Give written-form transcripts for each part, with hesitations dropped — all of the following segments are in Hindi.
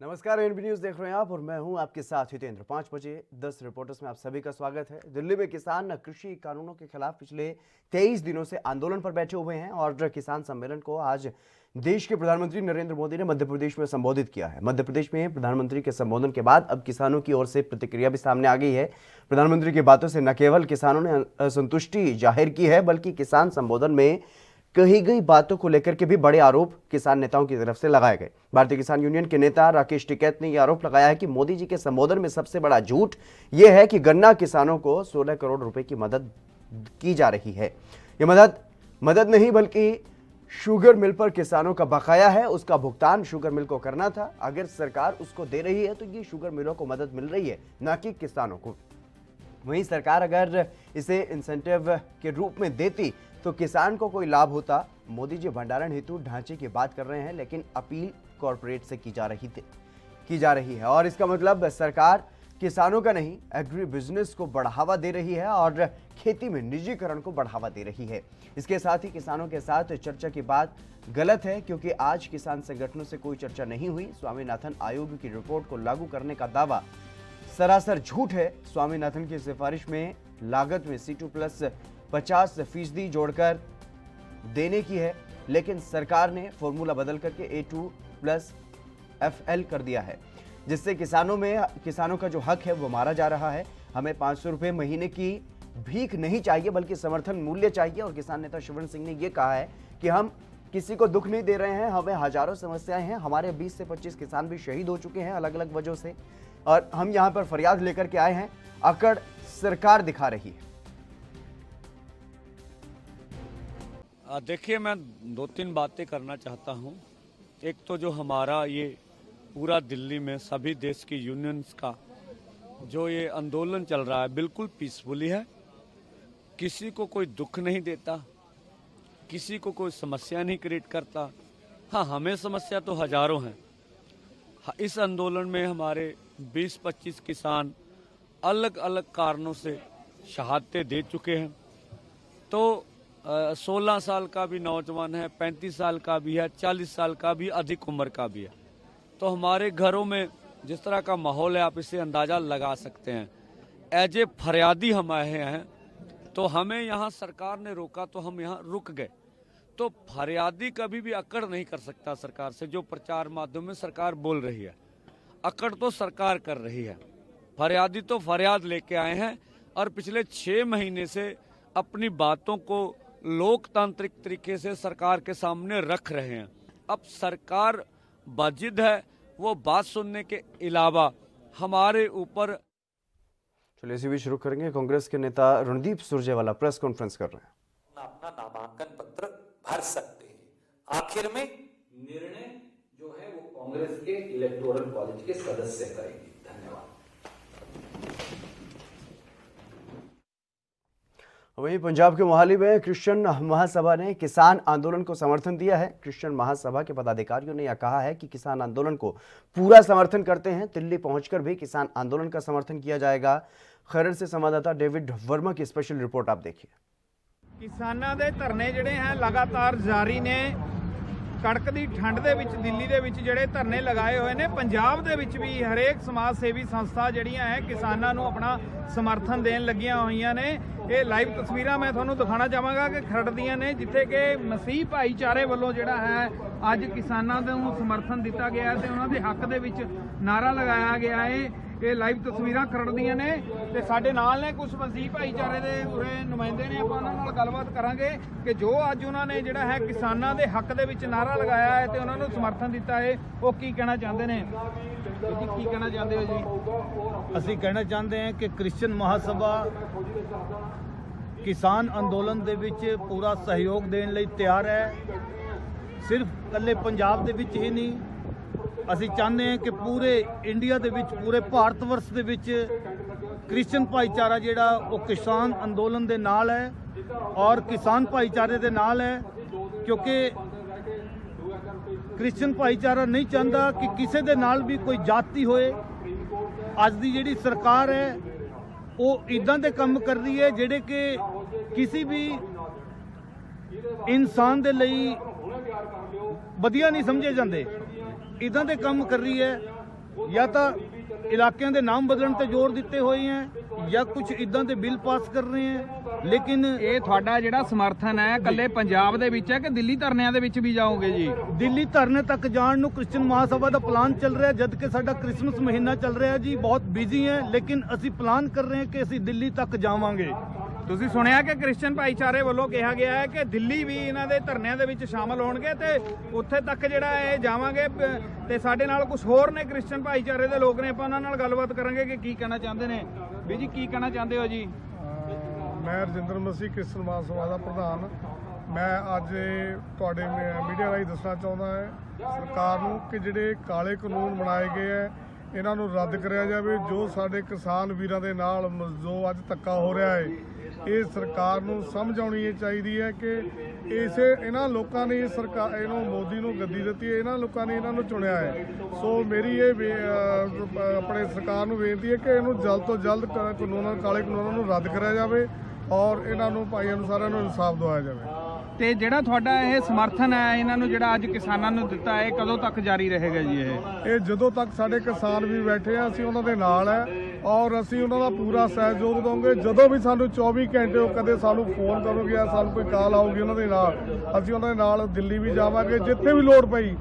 नमस्कार, एनबी न्यूज देख रहे हैं आप और मैं हूं आपके साथ हितेंद्र। 5 बजे 10 रिपोर्टर्स में आप सभी का स्वागत है। दिल्ली में किसान कृषि कानूनों के खिलाफ पिछले 23 दिनों से आंदोलन पर बैठे हुए हैं और किसान सम्मेलन को आज देश के प्रधानमंत्री नरेंद्र मोदी ने मध्य प्रदेश में संबोधित किया है। मध्य प्रदेश में प्रधानमंत्री के संबोधन के बाद अब किसानों की ओर से प्रतिक्रिया भी सामने आ गई है। प्रधानमंत्री की बातों से न केवल किसानों ने असंतुष्टि जाहिर की है, बल्कि किसान संबोधन में कही गई बातों को लेकर के भी बड़े आरोप किसान नेताओं की तरफ से लगाए गए। भारतीय किसान यूनियन के नेता राकेश टिकैत ने यह आरोप लगाया है कि मोदी जी के संबोधन में सबसे बड़ा झूठ यह है कि गन्ना किसानों को 16 करोड़ रुपए की मदद की जा रही है। यह मदद नहीं बल्कि शुगर मिल पर किसानों का बकाया है, उसका भुगतान शुगर मिल को करना था। अगर सरकार उसको दे रही है तो ये शुगर मिलों को मदद मिल रही है, न कि किसानों को। वहीं सरकार अगर इसे इंसेंटिव के रूप में देती तो किसान को कोई लाभ होता। मोदी जी भंडारण हेतु ढांचे की बात कर रहे हैं, लेकिन अपील कॉरपोरेट से की जा रही है और इसका मतलब सरकार किसानों का नहीं, एग्री बिजनेस को बढ़ावा दे रही है और खेती में निजीकरण को बढ़ावा दे रही है। इसके साथ ही किसानों के साथ चर्चा की बात गलत है, क्योंकि आज किसान संगठनों से कोई चर्चा नहीं हुई। स्वामीनाथन आयोग की रिपोर्ट को लागू करने का दावा सरासर झूठ है। स्वामीनाथन की सिफारिश में लागत में C2 प्लस 50% जोड़कर देने की है, लेकिन सरकार ने फॉर्मूला बदल करके A2 प्लस FL कर दिया है, जिससे किसानों का जो हक है वो मारा जा रहा है। हमें 500 रुपये महीने की भीख नहीं चाहिए, बल्कि समर्थन मूल्य चाहिए। और किसान नेता शिवरण सिंह ने ये कहा है कि हम किसी को दुख नहीं दे रहे हैं, हमें हजारों समस्याएं हैं। हमारे 20 से 25 किसान भी शहीद हो चुके हैं अलग अलग वजहों से, और हम यहाँ पर फरियाद लेकर के आए हैं। अकड़ सरकार दिखा रही है। देखिए, मैं 2-3 बातें करना चाहता हूं। एक तो जो हमारा ये पूरा दिल्ली में सभी देश की यूनियंस का जो ये आंदोलन चल रहा है, बिल्कुल पीसफुली है। किसी को कोई दुख नहीं देता, किसी को कोई समस्या नहीं क्रिएट करता। हाँ, हमें समस्या तो हजारों हैं। इस आंदोलन में हमारे 20-25 किसान अलग अलग कारणों से शहादतें दे चुके हैं। तो 16 साल का भी नौजवान है, 35 साल का भी है, 40 साल का भी, अधिक उम्र का भी है। तो हमारे घरों में जिस तरह का माहौल है, आप इसे अंदाजा लगा सकते हैं। एज ए फरियादी हम आए हैं, तो हमें यहाँ सरकार ने रोका तो हम यहाँ रुक गए। तो फरियादी कभी भी अकड़ नहीं कर सकता सरकार से। जो प्रचार माध्यम में सरकार बोल रही है, अकड़ तो सरकार कर रही है। फरियादी तो फरियाद लेके आए हैं और पिछले 6 महीने से अपनी बातों को लोकतांत्रिक तरीके से सरकार के सामने रख रहे हैं। अब सरकार बाजिद है, वो बात सुनने के अलावा हमारे ऊपर। चलिए इसी बीच शुरू करेंगे। कांग्रेस के नेता रणदीप सुरजेवाला प्रेस कॉन्फ्रेंस कर रहे हैं। अपना नामांकन पत्र भर सकते हैं। आखिर में निर्णय जो है वो कांग्रेस के इलेक्टोरल कॉलेज के सदस्य करेंगे। धन्यवाद। वहीं पंजाब के मोहाली में क्रिश्चियन महासभा ने किसान आंदोलन को समर्थन दिया है। क्रिश्चियन महासभा के पदाधिकारियों ने यह कहा है कि किसान आंदोलन को पूरा समर्थन करते हैं। दिल्ली पहुंचकर भी किसान आंदोलन का समर्थन किया जाएगा। खरड़ से संवाददाता डेविड वर्मा की स्पेशल रिपोर्ट आप देखिए। किसानां दे धरने जिहड़े हैं लगातार जारी ने। कड़कदी ठंड दे विच दिल्ली दे विच जिहड़े धरने लगाए हुए ने, पंजाब दे विच भी हरेक समाज सेवी संस्था जिहड़ियां है किसानां नूं अपना समर्थन देण लगियां होईयां ने। ये लाइव तस्वीरां मैं तुहानूं दिखाना चाहांगा कि खरड़ दियां ने, जिथे कि मसीह भाईचारे वालों जिहड़ा है अज किसानां नूं समर्थन दिता गया है ते उन्हां दे हक दे विच नारा लगाया गया है। ये लाइव तस्वीरां खरड़ दियां ने ते साडे नाल ने कुछ मसीह भाईचारे दे उरे नुमाइंदे ने। आपां उन्हां नाल गलबात करांगे कि जो अज उन्हां ने जिहड़ा है किसानां दे हक दे विच नारा लगाया है ते उन्हां नूं समर्थन दिता है, वो की कहना चाहते ने। जी की कहना चाहते हो जी? ਅਸੀਂ ਕਹਿਣਾ ਚਾਹੁੰਦੇ ਹਾਂ ਕਿ ਕ੍ਰਿਸਚੀਅਨ ਮਹਾਸਭਾ ਕਿਸਾਨ ਅੰਦੋਲਨ ਦੇ ਵਿੱਚ ਪੂਰਾ ਸਹਿਯੋਗ ਦੇਣ ਲਈ ਤਿਆਰ ਹੈ। ਸਿਰਫ ਇਕੱਲੇ ਪੰਜਾਬ ਦੇ ਵਿੱਚ ਹੀ ਨਹੀਂ, ਅਸੀਂ ਚਾਹੁੰਦੇ ਹਾਂ ਕਿ ਪੂਰੇ ਇੰਡੀਆ ਦੇ ਵਿੱਚ, ਪੂਰੇ ਭਾਰਤ ਵਰਸ਼ ਦੇ ਵਿੱਚ ਕ੍ਰਿਸਚੀਅਨ ਭਾਈਚਾਰਾ ਜਿਹੜਾ ਉਹ ਕਿਸਾਨ ਅੰਦੋਲਨ ਦੇ ਨਾਲ ਹੈ ਔਰ ਕਿਸਾਨ ਭਾਈਚਾਰੇ ਦੇ ਨਾਲ ਹੈ, ਕਿਉਂਕਿ ਕ੍ਰਿਸਚੀਅਨ ਭਾਈਚਾਰਾ ਨਹੀਂ ਚਾਹੁੰਦਾ ਕਿ ਕਿਸੇ ਦੇ ਨਾਲ ਵੀ ਕੋਈ ਜਾਤੀ ਹੋਏ। ਅੱਜ ਦੀ ਜਿਹੜੀ ਸਰਕਾਰ ਹੈ ਉਹ ਇਦਾਂ ਦੇ ਕੰਮ ਕਰ ਰਹੀ ਹੈ ਜਿਹੜੇ ਕਿ ਕਿਸੇ ਵੀ ਇਨਸਾਨ ਦੇ ਲਈ ਵਧੀਆ ਨਹੀਂ ਸਮਝੇ ਜਾਂਦੇ। इदां दे काम कर रही है ਜਾਂ ਤਾਂ ਇਲਾਕਿਆਂ ਦੇ ਨਾਮ ਬਦਲਣ ਤੇ ਜ਼ੋਰ ਦਿੱਤੇ ਹੋਏ ਹੈ ਜਾਂ ਕੁਝ ਇਦਾਂ ਦੇ ਬਿੱਲ ਪਾਸ ਕਰ ਰਹੇ ਹੈ। ਲੇਕਿਨ ਇਹ ਤੁਹਾਡਾ ਜਿਹੜਾ ਸਮਰਥਨ ਹੈ ਇਕੱਲੇ ਪੰਜਾਬ ਦੇ ਵਿੱਚ ਹੈ ਕਿ ਦਿੱਲੀ ਧਰਨਿਆਂ ਦੇ ਵਿੱਚ ਵੀ ਜਾਓਗੇ ਜੀ? ਦਿੱਲੀ ਧਰਨੇ ਤੱਕ ਜਾਣ ਨੂੰ ਕ੍ਰਿਸਚਨ ਮਹਾਸਭਾ ਦਾ ਪਲਾਨ ਚੱਲ ਰਿਹਾ, ਜਦ ਕਿ ਸਾਡਾ ਕ੍ਰਿਸਮਸ ਮਹੀਨਾ ਚੱਲ ਰਿਹਾ ਜੀ, ਬਹੁਤ ਬਿਜ਼ੀ ਹੈ, ਲੇਕਿਨ ਅਸੀਂ ਪਲਾਨ ਕਰ ਰਹੇ ਹਾਂ ਕਿ ਅਸੀਂ ਦਿੱਲੀ ਤੱਕ ਜਾਵਾਂਗੇ। ਤੁਸੀਂ ਸੁਣਿਆ ਕਿ ਕ੍ਰਿਸਚਨ ਭਾਈਚਾਰੇ ਵੱਲੋਂ ਕਿਹਾ ਗਿਆ ਹੈ ਕਿ ਦਿੱਲੀ ਵੀ ਇਹਨਾਂ ਦੇ ਧਰਨਿਆਂ ਦੇ ਵਿੱਚ ਸ਼ਾਮਲ ਹੋਣਗੇ ਤੇ ਉੱਥੇ ਤੱਕ ਜਿਹੜਾ ਇਹ ਜਾਵਾਂਗੇ। ਤੇ ਸਾਡੇ ਨਾਲ ਕੁਝ ਹੋਰ ਨੇ ਕ੍ਰਿਸਚਨ ਭਾਈਚਾਰੇ ਦੇ ਲੋਕ ਨੇ, ਆਪਾਂ ਉਹਨਾਂ ਨਾਲ ਗੱਲਬਾਤ ਕਰਾਂਗੇ ਕਿ ਕੀ ਕਹਿਣਾ ਚਾਹੁੰਦੇ ਨੇ। ਵੀ ਜੀ ਕੀ ਕਹਿਣਾ ਚਾਹੁੰਦੇ ਹੋ ਜੀ? ਮੈਂ ਰਜਿੰਦਰ ਮਸੀਹ ਕ੍ਰਿਸਚਨ ਮਹਾਸਭਾ ਦਾ ਪ੍ਰਧਾਨ। ਮੈਂ ਅੱਜ ਤੁਹਾਡੇ ਮੀਡੀਆ ਰਾਹੀਂ ਦੱਸਣਾ ਚਾਹੁੰਦਾ ਹਾਂ ਸਰਕਾਰ ਨੂੰ ਕਿ ਜਿਹੜੇ ਕਾਲੇ ਕਾਨੂੰਨ ਬਣਾਏ ਗਏ ਹੈ ਇਹਨਾਂ ਨੂੰ ਰੱਦ ਕਰਿਆ ਜਾਵੇ। ਜੋ ਸਾਡੇ ਕਿਸਾਨ ਵੀਰਾਂ ਦੇ ਨਾਲ ਜੋ ਅੱਜ ਧੱਕਾ ਹੋ ਰਿਹਾ ਹੈ, ਇਹ ਸਰਕਾਰ ਨੂੰ ਸਮਝ ਆਉਣੀ ਚਾਹੀਦੀ ਹੈ ਕਿ ਇਹਨਾਂ ਲੋਕਾਂ ਨੇ ਸਰਕਾਰ ਇਹਨੂੰ ਮੋਦੀ ਨੂੰ ਗੱਦੀ ਦਿੱਤੀ ਹੈ, ਇਹਨਾਂ ਲੋਕਾਂ ਨੇ ਇਹਨਾਂ ਨੂੰ ਚੁਣਿਆ ਹੈ। ਸੋ ਮੇਰੀ ਇਹ ਆਪਣੇ ਸਰਕਾਰ ਨੂੰ ਬੇਨਤੀ ਹੈ ਕਿ ਇਹਨੂੰ ਜਲਦ ਤੋਂ ਜਲਦ ਕਾਲੇ ਕਾਨੂੰਨਾਂ ਨੂੰ ਰੱਦ ਕਰਿਆ ਜਾਵੇ ਔਰ ਇਹਨਾਂ ਨੂੰ ਭਾਈਆਂ ਨੂੰ ਸਾਰਿਆਂ ਨੂੰ ਇਨਸਾਫ ਦਿਵਾਇਆ ਜਾਵੇ। ਤੇ ਜਿਹੜਾ ਤੁਹਾਡਾ ਇਹ ਸਮਰਥਨ ਹੈ ਇਹਨਾਂ ਨੂੰ ਜਿਹੜਾ ਅੱਜ ਕਿਸਾਨਾਂ ਨੂੰ ਦਿੱਤਾ ਹੈ, ਕਦੋਂ ਤੱਕ ਜਾਰੀ ਰਹੇਗਾ ਜੀ ਇਹ ਜਦੋਂ ਤੱਕ ਸਾਡੇ ਕਿਸਾਨ ਵੀ ਬੈਠੇ ਆ ਅਸੀਂ ਉਹਨਾਂ ਦੇ ਨਾਲ ਹੈ ਔਰ ਅਸੀਂ ਉਹਨਾਂ ਦਾ ਪੂਰਾ ਸਹਿਯੋਗ ਦਵਾਂਗੇ। ਜਦੋਂ ਵੀ ਸਾਨੂੰ 24 ਘੰਟੇ ਉਹ ਕਦੇ ਸਾਨੂੰ ਫੋਨ ਕਰੋਗੇ ਜਾਂ ਸਾਨੂੰ ਕੋਈ ਕਾਲ ਆਊਗੀ ਉਹਨਾਂ ਦੇ ਨਾਲ, ਅਸੀਂ ਉਹਨਾਂ ਦੇ ਨਾਲ ਦਿੱਲੀ ਵੀ ਜਾਵਾਂਗੇ, ਜਿੱਥੇ ਵੀ ਲੋੜ ਪਈ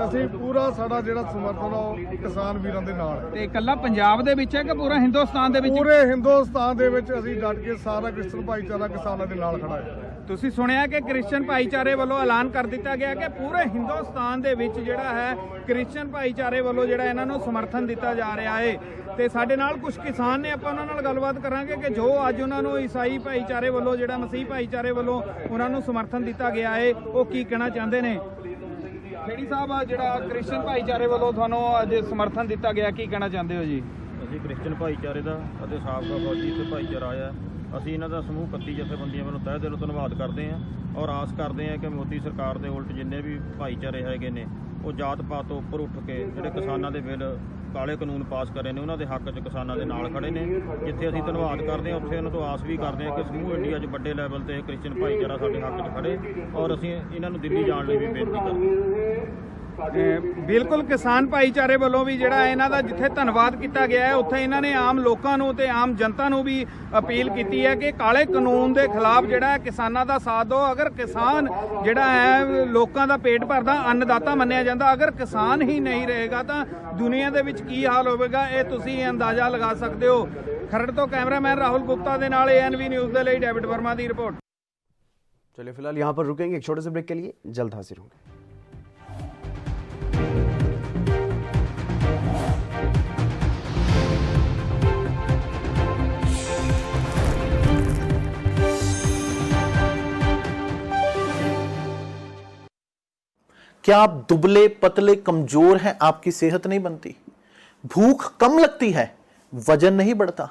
ਅਸੀਂ ਪੂਰਾ ਸਾਡਾ ਜਿਹੜਾ ਸਮਰਥਨ ਆ ਉਹ ਕਿਸਾਨ ਵੀਰਾਂ ਦੇ ਨਾਲ। ਤੇ ਇਕੱਲਾ ਪੰਜਾਬ ਦੇ ਵਿੱਚ ਹੈ ਕਿ ਪੂਰਾ ਹਿੰਦੁਸਤਾਨ ਦੇ ਵਿੱਚ? ਪੂਰੇ ਹਿੰਦੁਸਤਾਨ ਦੇ ਵਿੱਚ ਅਸੀਂ ਡਟ ਕੇ ਸਾਰਾ ਕ੍ਰਿਸਚਨ ਭਾਈਚਾਰਾ ਕਿਸਾਨਾਂ ਦੇ ਨਾਲ ਖੜਾ ਹੈ। ਤੁਸੀਂ ਸੁਣਿਆ ਕਿ ਕ੍ਰਿਸਚਨ ਭਾਈਚਾਰੇ ਵੱਲੋਂ ਐਲਾਨ ਕਰ ਦਿੱਤਾ ਗਿਆ ਕਿ ਪੂਰੇ ਹਿੰਦੁਸਤਾਨ ਦੇ ਵਿੱਚ ਜਿਹੜਾ ਹੈ ਕ੍ਰਿਸਚਨ ਭਾਈਚਾਰੇ ਵੱਲੋਂ ਜਿਹੜਾ ਇਹਨਾਂ ਨੂੰ ਸਮਰਥਨ ਦਿੱਤਾ ਜਾ ਰਿਹਾ ਹੈ। ਤੇ ਸਾਡੇ ਨਾਲ ਕੁਝ ਕਿਸਾਨ ਨੇ, ਆਪਾਂ ਉਹਨਾਂ ਨਾਲ ਗੱਲਬਾਤ ਕਰਾਂਗੇ ਕਿ ਜੋ ਅੱਜ ਉਹਨਾਂ ਨੂੰ ਈਸਾਈ ਭਾਈਚਾਰੇ ਵੱਲੋਂ ਜਿਹੜਾ ਮਸੀਹ ਭਾਈਚਾਰੇ ਵੱਲੋਂ ਉਹਨਾਂ ਨੂੰ ਸਮਰਥਨ ਦਿੱਤਾ ਗਿਆ ਹੈ ਉਹ ਕੀ ਕਹਿਣਾ ਚਾਹੁੰਦੇ ਨੇ। ਖੇੜੀ ਸਾਹਿਬ, ਜਿਹੜਾ ਕ੍ਰਿਸਚਨ ਭਾਈਚਾਰੇ ਵੱਲੋਂ ਤੁਹਾਨੂੰ ਅੱਜ ਸਮਰਥਨ ਦਿੱਤਾ ਗਿਆ, ਕੀ ਕਹਿਣਾ ਚਾਹੁੰਦੇ ਹੋ ਜੀ? ਅਸੀਂ ਕ੍ਰਿਸਚਨ ਭਾਈਚਾਰੇ ਦਾ ਅਤੇ ਸਾਬਕਾ ਫੌਜੀ ਤੇ ਭਾਈਚਾਰਾ ਆਇਆ, ਅਸੀਂ ਇਹਨਾਂ ਦਾ ਸਮੂਹ 31 ਜਥੇਬੰਦੀਆਂ ਵੱਲੋਂ ਤਹਿ ਦਿਲੋਂ ਧੰਨਵਾਦ ਕਰਦੇ ਹਾਂ ਔਰ ਆਸ ਕਰਦੇ ਹਾਂ ਕਿ ਮੋਦੀ ਸਰਕਾਰ ਦੇ ਉਲਟ ਜਿੰਨੇ ਵੀ ਭਾਈਚਾਰੇ ਹੈਗੇ ਨੇ ਉਹ ਜਾਤ ਪਾਤ ਤੋਂ ਉੱਪਰ ਉੱਠ ਕੇ ਜਿਹੜੇ ਕਿਸਾਨਾਂ ਦੇ ਬਿੱਲ ਕਾਲੇ ਕਾਨੂੰਨ ਪਾਸ ਕਰੇ ਨੇ ਉਹਨਾਂ ਦੇ ਹੱਕ 'ਚ ਕਿਸਾਨਾਂ ਦੇ ਨਾਲ ਖੜੇ ਨੇ। ਜਿੱਥੇ ਅਸੀਂ ਧੰਨਵਾਦ ਕਰਦੇ ਹਾਂ ਉੱਥੇ ਉਹਨਾਂ ਤੋਂ ਆਸ ਵੀ ਕਰਦੇ ਹਾਂ ਕਿ ਸਮੂਹ ਇੰਡੀਆ 'ਚ ਵੱਡੇ ਲੈਵਲ ਤੇ ਕ੍ਰਿਸਚਨ ਭਾਈਚਾਰਾ ਸਾਡੇ ਹੱਕ 'ਚ ਖੜੇ ਔਰ ਅਸੀਂ ਇਹਨਾਂ ਨੂੰ ਦਿੱਲੀ ਜਾਣ ਲਈ ਵੀ ਬੇਨਤੀ ਕਰਦੇ ਹਾਂ। ਬਿਲਕੁਲ, ਕਿਸਾਨ ਭਾਈਚਾਰੇ ਵੱਲੋਂ ਵੀ ਜਿਹੜਾ ਇਹਨਾਂ ਦਾ ਜਿੱਥੇ ਧੰਨਵਾਦ ਕੀਤਾ ਗਿਆ ਹੈ ਉੱਥੇ ਇਹਨਾਂ ਨੇ ਆਮ ਲੋਕਾਂ ਨੂੰ ਤੇ ਆਮ ਜਨਤਾ ਨੂੰ ਵੀ ਅਪੀਲ ਕੀਤੀ ਹੈ ਕਿ ਕਾਲੇ ਕਾਨੂੰਨ ਦੇ ਖਿਲਾਫ ਜਿਹੜਾ ਹੈ ਕਿਸਾਨਾਂ ਦਾ ਸਾਥ ਦਿਓ। ਅਗਰ ਕਿਸਾਨ ਜਿਹੜਾ ਹੈ ਲੋਕਾਂ ਦਾ ਪੇਟ ਭਰਦਾ ਅੰਨਦਾਤਾ ਮੰਨਿਆ ਜਾਂਦਾ, ਅਗਰ ਕਿਸਾਨ ਹੀ ਨਹੀਂ ਰਹੇਗਾ ਤਾਂ ਦੁਨੀਆ ਦੇ ਵਿੱਚ ਕੀ ਹਾਲ ਹੋਵੇਗਾ ਇਹ ਤੁਸੀਂ ਅੰਦਾਜ਼ਾ ਲਗਾ ਸਕਦੇ ਹੋ। ਖਰੜ ਤੋਂ ਕੈਮਰਾਮੈਨ ਰਾਹੁਲ ਗੁप्ता ਦੇ ਨਾਲ ANV ਨਿਊਜ਼ ਦੇ ਲਈ ਡੇविड वर्मा ਦੀ ਰਿਪੋर्ट। चलिए फिलहाल यहाँ पर रुकेंगे एक छोटे से ब्रेक के लिए, जल्द हाजिर होंगे। क्या आप दुबले पतले कमजोर हैं, आपकी सेहत नहीं बनती, भूख कम लगती है, वजन नहीं बढ़ता?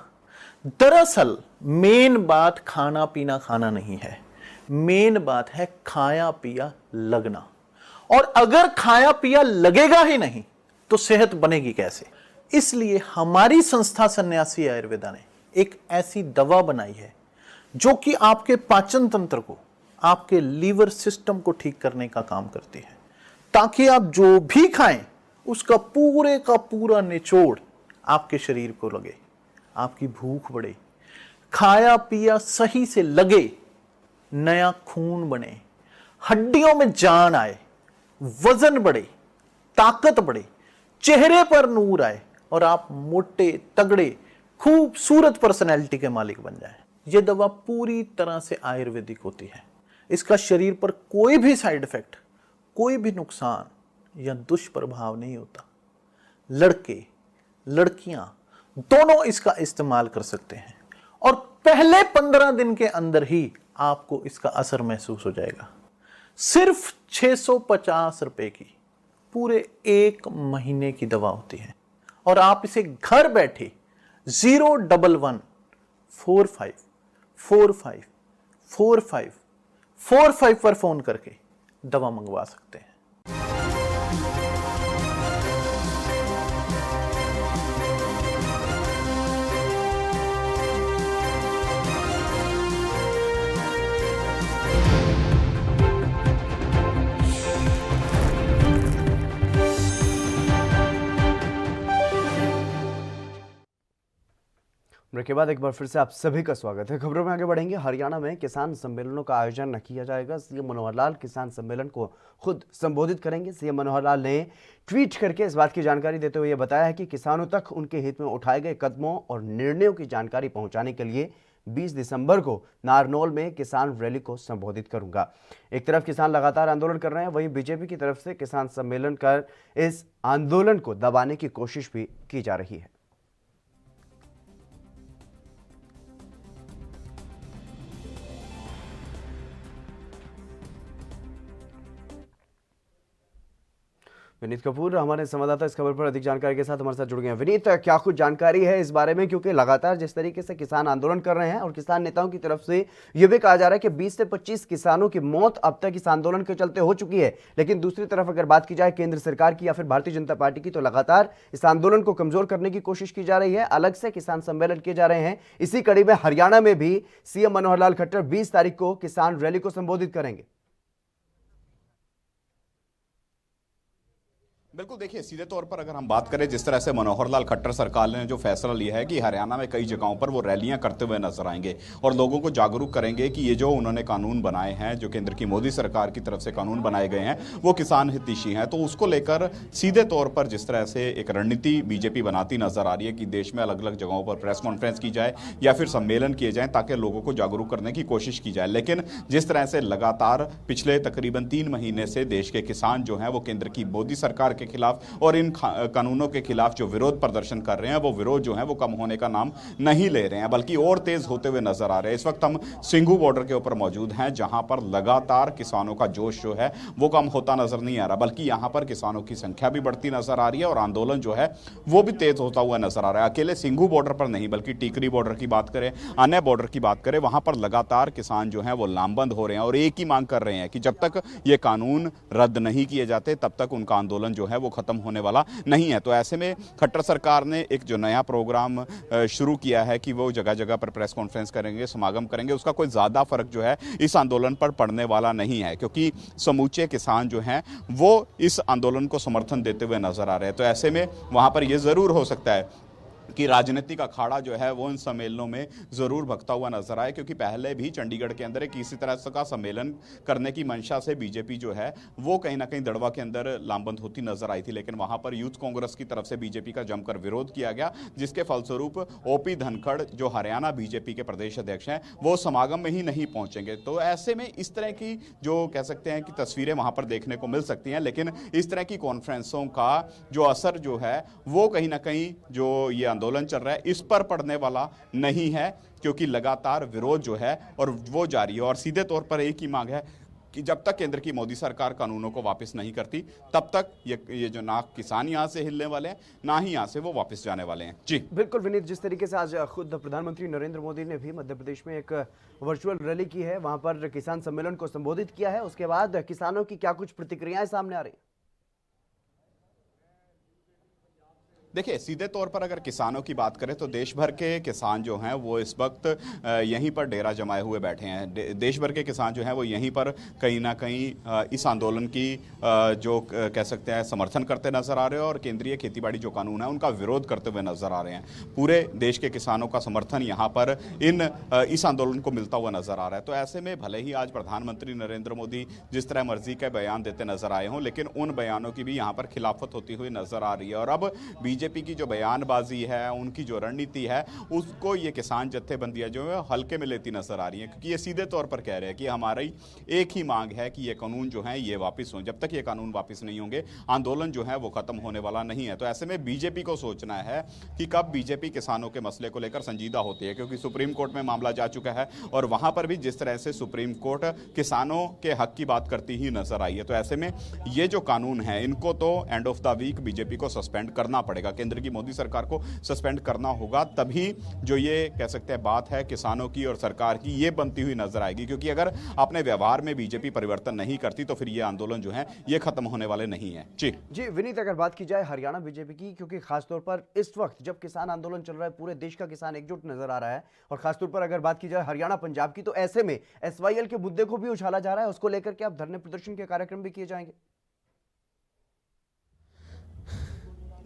दरअसल मेन बात खाना पीना खाना नहीं है, मेन बात है खाया पिया लगना। और अगर खाया पिया लगेगा ही नहीं तो सेहत बनेगी कैसे? इसलिए हमारी संस्था सन्यासी आयुर्वेदा ने एक ऐसी दवा बनाई है जो कि आपके पाचन तंत्र को, आपके लीवर सिस्टम को ठीक करने का काम करती है, ताकि आप जो भी खाएं उसका पूरे का पूरा निचोड़ आपके शरीर को लगे, आपकी भूख बढ़े, खाया पिया सही से लगे, नया खून बने, हड्डियों में जान आए, वजन बढ़े, ताकत बढ़े, चेहरे पर नूर आए और आप मोटे तगड़े खूबसूरत पर्सनैलिटी के मालिक बन जाएं। यह दवा पूरी तरह से आयुर्वेदिक होती है। इसका शरीर पर कोई भी साइड इफेक्ट, कोई भी नुकसान या दुष्प्रभाव नहीं होता। लड़के लड़कियां दोनों इसका इस्तेमाल कर सकते हैं और पहले 15 दिन के अंदर ही आपको इसका असर महसूस हो जाएगा। सिर्फ 650 रुपए की पूरे 1 महीने की दवा होती है और आप इसे घर बैठे 011 45 45 45 45 पर फोन करके दवा मंगवा सकते हैं। ब्रेक के बाद एक बार फिर से आप सभी का स्वागत है। खबरों में आगे बढ़ेंगे। हरियाणा में किसान सम्मेलनों का आयोजन न किया जाएगा। सीएम मनोहर लाल किसान सम्मेलन को खुद संबोधित करेंगे। सीएम मनोहर लाल ने ट्वीट करके इस बात की जानकारी देते हुए बताया है कि किसानों तक उनके हित में उठाए गए कदमों और निर्णयों की जानकारी पहुंचाने के लिए 20 दिसंबर को नारनौल में किसान रैली को संबोधित करूंगा। एक तरफ किसान लगातार आंदोलन कर रहे हैं, वहीं बीजेपी की तरफ से किसान सम्मेलन कर इस आंदोलन को दबाने की कोशिश भी की जा रही है। विनीत कपूर हमारे संवाददाता इस खबर पर अधिक जानकारी के साथ हमारे साथ जुड़ गए हैं। विनीत, क्या कुछ जानकारी है इस बारे में, क्योंकि लगातार जिस तरीके से किसान आंदोलन कर रहे हैं और किसान नेताओं की तरफ से यह भी कहा जा रहा है कि 20 से 25 किसानों की मौत अब तक इस आंदोलन के चलते हो चुकी है, लेकिन दूसरी तरफ अगर बात की जाए केंद्र सरकार की या फिर भारतीय जनता पार्टी की, तो लगातार इस आंदोलन को कमजोर करने की कोशिश की जा रही है। अलग से किसान सम्मेलन किए जा रहे हैं। इसी कड़ी में हरियाणा में भी सीएम मनोहर लाल खट्टर 20 तारीख को किसान रैली को संबोधित करेंगे। बिल्कुल, देखिए सीधे तौर पर अगर हम बात करें जिस तरह से मनोहर लाल खट्टर सरकार ने जो फैसला लिया है कि हरियाणा में कई जगहों पर वो रैलियां करते हुए नजर आएंगे और लोगों को जागरूक करेंगे कि ये जो उन्होंने कानून बनाए हैं, जो केंद्र की मोदी सरकार की तरफ से कानून बनाए गए हैं, वो किसान हितैषी हैं। तो उसको लेकर सीधे तौर पर जिस तरह से एक रणनीति बीजेपी बनाती नजर आ रही है कि देश में अलग अलग जगहों पर प्रेस कॉन्फ्रेंस की जाए या फिर सम्मेलन किए जाए ताकि लोगों को जागरूक करने की कोशिश की जाए। लेकिन जिस तरह से लगातार पिछले तकरीबन 3 महीने से देश के किसान जो हैं वो केंद्र की मोदी सरकार के खिलाफ और इन कानूनों के खिलाफ जो विरोध प्रदर्शन कर रहे हैं, वो विरोध जो है वो कम होने का नाम नहीं ले रहे हैं, बल्कि और तेज होते हुए नजर आ रहे हैं। इस वक्त हम सिंघू बॉर्डर के ऊपर मौजूद हैं, जहां पर लगातार किसानों का जोश जो है वो कम होता नजर नहीं आ रहा, बल्कि यहां पर किसानों की संख्या भी बढ़ती नजर आ रही है और आंदोलन जो है वो भी तेज होता हुआ नजर आ रहा है। अकेले सिंघू बॉर्डर पर नहीं, बल्कि टीकरी बॉर्डर की बात करें, अन्य बॉर्डर की बात करें, वहां पर लगातार किसान जो है वो लामबंद हो रहे हैं और एक ही मांग कर रहे हैं कि जब तक ये कानून रद्द नहीं किए जाते तब तक उनका आंदोलन जो है वो खत्म होने वाला नहीं है। तो ऐसे में खट्टर सरकार ने एक जो नया प्रोग्राम शुरू किया है कि वो जगह जगह पर प्रेस कॉन्फ्रेंस करेंगे, समागम करेंगे, उसका कोई ज़्यादा फर्क जो है इस आंदोलन पर पड़ने वाला नहीं है, क्योंकि समूचे किसान जो हैं वो इस आंदोलन को समर्थन देते हुए नजर आ रहे हैं। तो ऐसे में वहाँ पर यह ज़रूर हो सकता है कि राजनीतिक अखाड़ा जो है वो इन सम्मेलनों में जरूर भगता हुआ नजर आए, क्योंकि पहले भी चंडीगढ़ के अंदर एक इसी तरह का सम्मेलन करने की मंशा से बीजेपी जो है वो कहीं ना कहीं दड़वा के अंदर लामबंद होती नजर आई थी, लेकिन वहां पर यूथ कांग्रेस की तरफ से बीजेपी का जमकर विरोध किया गया, जिसके फलस्वरूप ओपी धनखड़ जो हरियाणा बीजेपी के प्रदेश अध्यक्ष हैं वो समागम में ही नहीं पहुंचेंगे। तो ऐसे में इस तरह की जो कह सकते हैं कि तस्वीरें वहां पर देखने को मिल सकती हैं, लेकिन इस तरह की कॉन्फ्रेंसों का जो असर जो है वो कहीं ना कहीं जो ये आंदोलन चल रहा है इस पर पड़ने वाला नहीं है, क्योंकि लगातार विरोध जो है और वो जारी है। और सीधे तौर पर एक ही मांग है कि जब तक केंद्र की मोदी सरकार कानूनों को वापस नहीं करती तब तक ये जो ना किसान यहां से हिलने वाले हैं, ना ही यहां से वो वापस जाने वाले हैं। जी बिल्कुल विनीत, जिस तरीके से आज खुद प्रधानमंत्री नरेंद्र मोदी ने भी मध्य प्रदेश में एक वर्चुअल रैली की है, वहां पर किसान सम्मेलन को संबोधित किया है, उसके बाद किसानों की क्या कुछ प्रतिक्रियाएं सामने आ रही? देखिए सीधे तौर पर अगर किसानों की बात करें तो देश भर के किसान जो हैं वो इस वक्त यहीं पर डेरा जमाए हुए बैठे हैं। देश भर के किसान जो हैं वो यहीं पर कहीं ना कहीं इस आंदोलन की जो कह सकते हैं समर्थन करते नजर आ रहे हैं और केंद्रीय खेतीबाड़ी जो कानून है उनका विरोध करते हुए नजर आ रहे हैं। पूरे देश के किसानों का समर्थन यहाँ पर इस आंदोलन को मिलता हुआ नजर आ रहा है। तो ऐसे में भले ही आज प्रधानमंत्री नरेंद्र मोदी जिस तरह मर्जी के बयान देते नजर आए हों, लेकिन उन बयानों की भी यहाँ पर खिलाफत होती हुई नजर आ रही है। और अब बीजेपी की जो बयानबाजी है, उनकी जो रणनीति है, उसको ये किसान जत्थेबंदियां जो है हल्के में लेती नजर आ रही है, क्योंकि ये सीधे तौर पर कह रहे हैं कि हमारी एक ही मांग है कि ये कानून जो है ये वापस हो। जब तक ये कानून वापस नहीं होंगे आंदोलन जो है वो खत्म होने वाला नहीं है। तो ऐसे में बीजेपी को सोचना है कि कब बीजेपी किसानों के मसले को लेकर संजीदा होती है, क्योंकि सुप्रीम कोर्ट में मामला जा चुका है और वहां पर भी जिस तरह से सुप्रीम कोर्ट किसानों के हक की बात करती ही नजर आई है। तो ऐसे में ये जो कानून है इनको तो end of the week BJP को सस्पेंड करना पड़ेगा, केंद्र की मोदी सरकार को सस्पेंड करना होगा, तभी जो ये कह सकते हैं बात है किसानों की और सरकार की ये बनती हुई नजर आएगी। क्योंकि अगर अपने व्यवहार में बीजेपी परिवर्तन नहीं करती तो फिर ये आंदोलन जो है ये खत्म होने वाले नहीं है। जी विनीत, अगर बात की जाए हरियाणा बीजेपी की, क्योंकि खासतौर पर इस वक्त जब किसान आंदोलन चल रहा है पूरे देश का किसान एकजुट नजर आ रहा है, और खासतौर पर अगर बात की जाए हरियाणा पंजाब की, तो ऐसे में SYL के मुद्दे को भी उछाला जा रहा है, उसको लेकर के आप धरने प्रदर्शन के कार्यक्रम भी किए जाएंगे?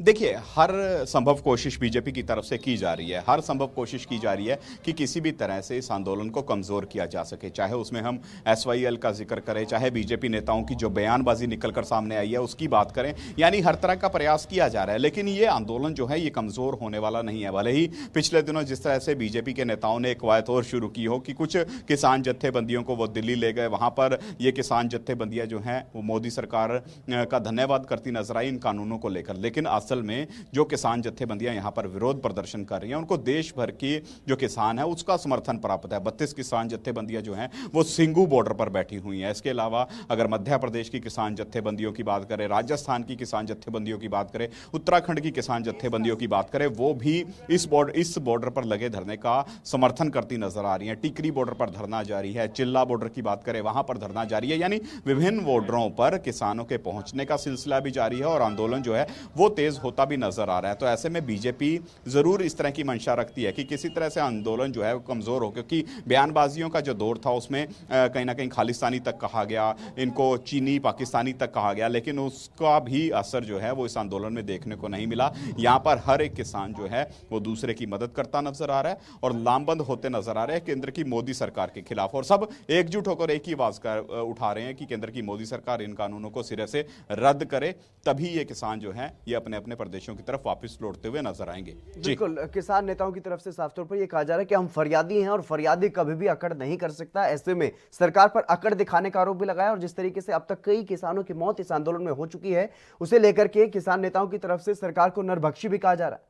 देखिए, हर संभव कोशिश बीजेपी की तरफ से की जा रही है, हर संभव कोशिश की जा रही है कि किसी भी तरह से इस आंदोलन को कमजोर किया जा सके, चाहे उसमें हम SYL का जिक्र करें, चाहे बीजेपी नेताओं की जो बयानबाजी निकलकर सामने आई है उसकी बात करें, यानी हर तरह का प्रयास किया जा रहा है। लेकिन ये आंदोलन जो है ये कमजोर होने वाला नहीं है। भले ही पिछले दिनों जिस तरह से बीजेपी के नेताओं ने एक कवायद और शुरू की हो कि कुछ किसान जत्थेबंदियों को वो दिल्ली ले गए, वहां पर ये किसान जत्थेबंदियां जो हैं वो मोदी सरकार का धन्यवाद करती नजर आई इन कानूनों को लेकर। लेकिन असल में जो किसान जत्थेबंदियां यहां पर विरोध प्रदर्शन कर रही हैं उनको देश भर की जो किसान है उसका समर्थन प्राप्त है। 32 किसान जत्थेबंदियां जो हैं वो सिंघू बॉर्डर पर बैठी हुई हैं। इसके अलावा अगर मध्य प्रदेश की किसान जत्थेबंदियों की बात करें, राजस्थान की किसान जत्थेबंदियों की बात करें, उत्तराखंड की किसान जत्थेबंदियों की बात करें, वो भी इस बॉर्डर पर लगे धरने का समर्थन करती नजर आ रही है। टिकरी बॉर्डर पर धरना जारी है, चिल्ला बॉर्डर की बात करें वहां पर धरना जारी है, यानी विभिन्न बॉर्डरों पर किसानों के पहुंचने का सिलसिला भी जारी है और आंदोलन जो है वो तेज होता भी नजर आ रहा है। तो ऐसे में बीजेपी जरूर इस तरह की मंशा रखती है कि किसी तरह से आंदोलन जो है वो कमजोर हो, क्योंकि बयानबाजियों का जो दौर था उसमें कहीं ना कहीं खालिस्तानी तक कहा गया, इनको चीनी पाकिस्तानी तक कहा गया, लेकिन उसका भी असर जो है वो इस आंदोलन में देखने को नहीं मिला। यहां पर हर एक किसान जो है वो दूसरे की मदद करता नजर आ रहा है और लामबंद होते नजर आ रहे हैं केंद्र की मोदी सरकार के खिलाफ, और सब एकजुट होकर एक ही आवाज उठा रहे हैं कि केंद्र की मोदी सरकार इन कानूनों को सिरे से रद्द करे, तभी ये किसान जो हैं ये अपने अपने प्रदेशों की तरफ वापस लौटते हुए नजर आएंगे। बिल्कुल, किसान नेताओं की तरफ से साफ तौर पर यह कहा जा रहा है कि हम फरियादी हैं और फरियादी कभी भी अकड़ नहीं कर सकता। ऐसे में सरकार पर अकड़ दिखाने का आरोप भी लगाया और जिस तरीके से अब तक कई किसानों की मौत इस आंदोलन में हो चुकी है उसे लेकर के किसान नेताओं की तरफ से सरकार को नरभक्षी भी कहा जा रहा है।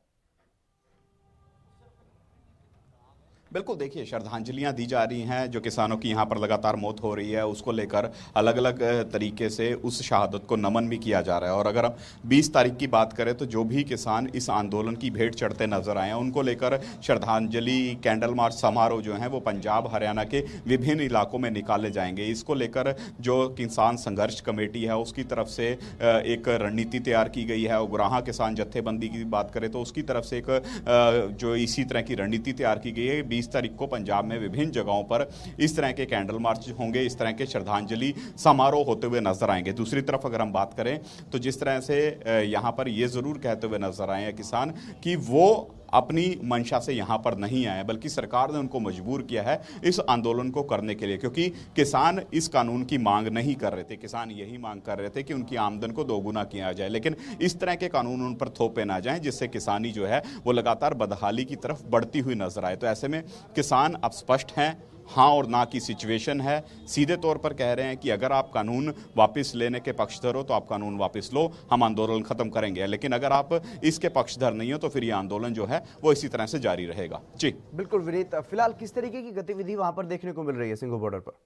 बिल्कुल, देखिए, श्रद्धांजलियां दी जा रही हैं, जो किसानों की यहाँ पर लगातार मौत हो रही है उसको लेकर अलग अलग तरीके से उस शहादत को नमन भी किया जा रहा है। और अगर हम 20 तारीख की बात करें तो जो भी किसान इस आंदोलन की भेंट चढ़ते नजर आए हैं उनको लेकर श्रद्धांजलि कैंडल मार्च समारोह जो है वो पंजाब हरियाणा के विभिन्न इलाकों में निकाले जाएंगे। इसको लेकर जो किसान संघर्ष कमेटी है उसकी तरफ से एक रणनीति तैयार की गई है। उग्राहा किसान जत्थेबंदी की बात करें तो उसकी तरफ से एक जो इसी तरह की रणनीति तैयार की गई है। 20 तारीख को पंजाब में विभिन्न जगहों पर इस तरह के कैंडल मार्च होंगे, इस तरह के श्रद्धांजलि समारोह होते हुए नजर आएंगे। दूसरी तरफ अगर हम बात करें तो जिस तरह से यहां पर ये जरूर कहते हुए नजर आए हैं किसान कि वो अपनी मंशा से यहां पर नहीं आए, बल्कि सरकार ने उनको मजबूर किया है इस आंदोलन को करने के लिए, क्योंकि किसान इस कानून की मांग नहीं कर रहे थे। किसान यही मांग कर रहे थे कि उनकी आमदन को दोगुना किया जाए, लेकिन इस तरह के कानून उन पर थोपे ना जाएं जिससे किसानी जो है वो लगातार बदहाली की तरफ बढ़ती हुई नजर आए। तो ऐसे में किसान अब स्पष्ट हैं, हाँ और ना की सिचुएशन है। सीधे तौर पर कह रहे हैं कि अगर आप कानून वापस लेने के पक्षधर हो तो आप कानून वापस लो, हम आंदोलन खत्म करेंगे, लेकिन अगर आप इसके पक्षधर नहीं हो तो फिर ये आंदोलन जो है वो इसी तरह से जारी रहेगा। जी बिल्कुल विनीत, फिलहाल किस तरीके की गतिविधि वहां पर देखने को मिल रही है सिंघू बॉर्डर पर?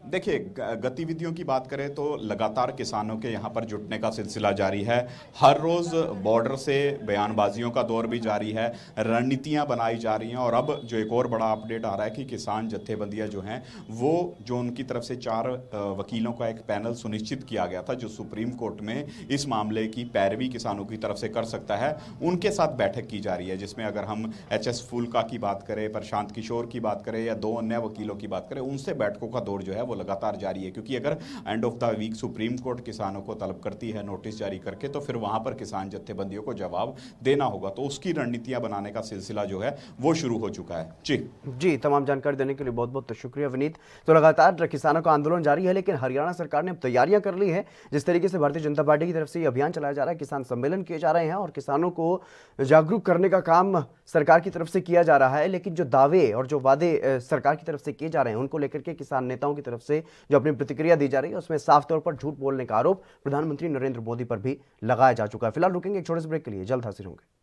देखिए, गतिविधियों की बात करें तो लगातार किसानों के यहाँ पर जुटने का सिलसिला जारी है। हर रोज बॉर्डर से बयानबाजियों का दौर भी जारी है, रणनीतियाँ बनाई जा रही हैं और अब जो एक और बड़ा अपडेट आ रहा है कि किसान जत्थेबंदियाँ जो हैं वो जो उनकी तरफ से 4 वकीलों का एक पैनल सुनिश्चित किया गया था जो सुप्रीम कोर्ट में इस मामले की पैरवी किसानों की तरफ से कर सकता है, उनके साथ बैठक की जा रही है, जिसमें अगर हम HS फूलका की बात करें, प्रशांत किशोर की बात करें या 2 अन्य वकीलों की बात करें, उनसे बैठकों का दौर जो है वो लगातार जारी है। क्योंकि अगर end of the week supreme court किसानों को तलब करती है नोटिस जारी करके, तो फिर वहां पर किसान जत्थेबंदियों को जवाब देना होगा, तो उसकी रणनीतियां बनाने का सिलसिला जो है वो शुरू हो चुका है। जी तमाम जानकारी देने के लिए बहुत बहुत शुक्रिया विनीत। तो लगातार किसानों का आंदोलन जारी है, लेकिन हरियाणा सरकार ने अब तैयारियां कर ली है। जिस तरीके से भारतीय जनता पार्टी की तरफ से ये अभियान चलाया जा रहा है, किसान सम्मेलन किए जा रहे हैं और किसानों को जागरूक करने का काम सरकार की तरफ से किया जा रहा है, लेकिन जो दावे और जो वादे सरकार की तरफ से किए जा रहे हैं उनको लेकर के किसान नेताओं की तरफ से जो अपनी प्रतिक्रिया दी जा रही है उसमें साफ तौर पर झूठ बोलने का आरोप प्रधानमंत्री नरेंद्र मोदी पर भी लगाया जा चुका है। फिलहाल रुकेंगे एक छोटे से ब्रेक के लिए, जल्द हाजिर होंगे।